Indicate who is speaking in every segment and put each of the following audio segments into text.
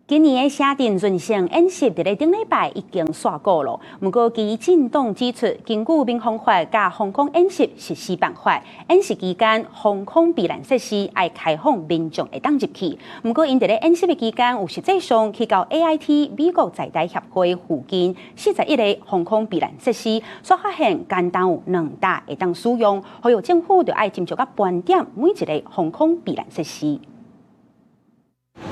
Speaker 1: 今年的社定巡航演習在頂禮拜已經煞過了。不過，基進黨指出，根據民航法甲航空演習實施辦法，演習期間航空避難設施要開放民眾會當入去。不過，因在演習的期間，有實際上去到 AIT 美國在台協會附近41個航空避難設施，所發現簡單有2台會當使用，還有政府就要斟酌甲盤點每一個航空避難設施。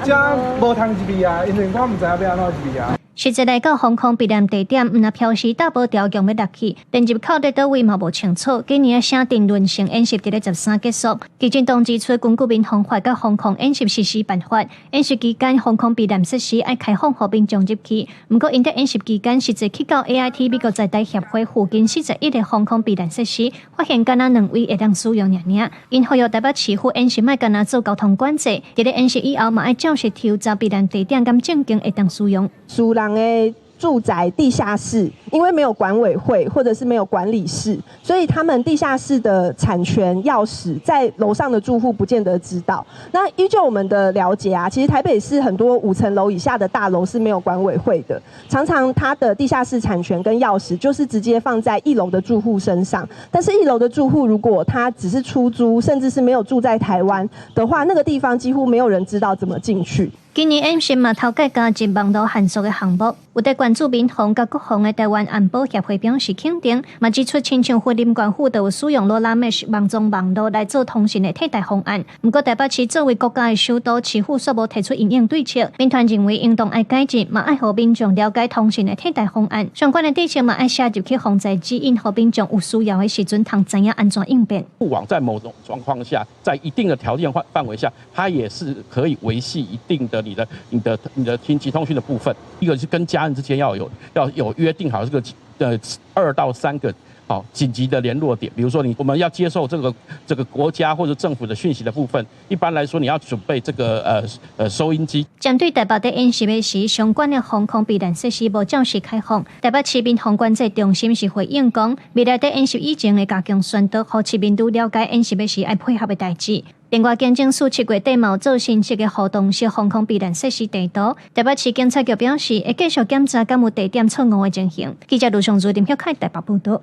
Speaker 2: 這無通入去啊，因為我唔知影要安怎入去啊。
Speaker 3: 實際來到航空避難地點，唔若標示大保條用要入去，連入口在倒位嘛無清楚。今年嘅省定輪成演習伫咧13結束。基進黨指出，根據民航法甲航空演習實施辦法，演習期間航空避難設施要開放予民眾入去。不過，因在演習期間實際去到 AIT 美國在台協會附近41個航空避難設施，發現敢若2位會當使用爾。因呼籲台北市府演習莫敢若做交通管制，伫咧演習以後嘛要照實調查避難地點，咁正經會當使用。
Speaker 4: 的住宅地下室，因為沒有管委會或者是沒有管理室，所以他們地下室的產權鑰匙在樓上的住戶不見得知道。那依據我們的了解啊，其實台北市很多5層樓以下的大樓是沒有管委會的，常常它的地下室產權跟鑰匙就是直接放在1樓的住戶身上。但是1樓的住戶如果他只是出租，甚至是沒有住在台灣的話，那個地方幾乎沒有人知道怎麼進去。
Speaker 3: 今年演習嘛，頭家加入網絡限縮的項目，有在關注民航甲國防的台灣安保協會表示肯定，嘛指出親像雲林縣府都有使用羅拉 Mesh 網中網絡來做通訊的替代方案。不過台北市作為國家的首都，市府卻無提出因應對策。民團認為應當愛改進，嘛愛讓民眾了解通訊的替代方案。相關的對策嘛愛寫入去防災指引，讓民眾有需要的時陣通知影安怎應變。
Speaker 5: 固網在某種狀況下，在一定的條件範圍下，它也是可以維繫一定的你的緊急通訊的部分。一個是跟家人之間要有約定好這個2到3個好緊急的聯絡點，比如說我們要接受這個國家或者政府的訊息的部分，一般來說你要準備這個收音機。針對台北在演習的時，相關的航空避難設施無正式開放，台北市民航管制中心是回應講，未來在演習以前的加強宣導，讓市民都了解演習的時愛配合的代誌。另外，警政署7月底嘛有做新設的互動式航空避難設施地圖。台北市警察局表示，會繼續檢查敢有地點錯誤的情形。記者盧尚珠、林曉凱台北報道。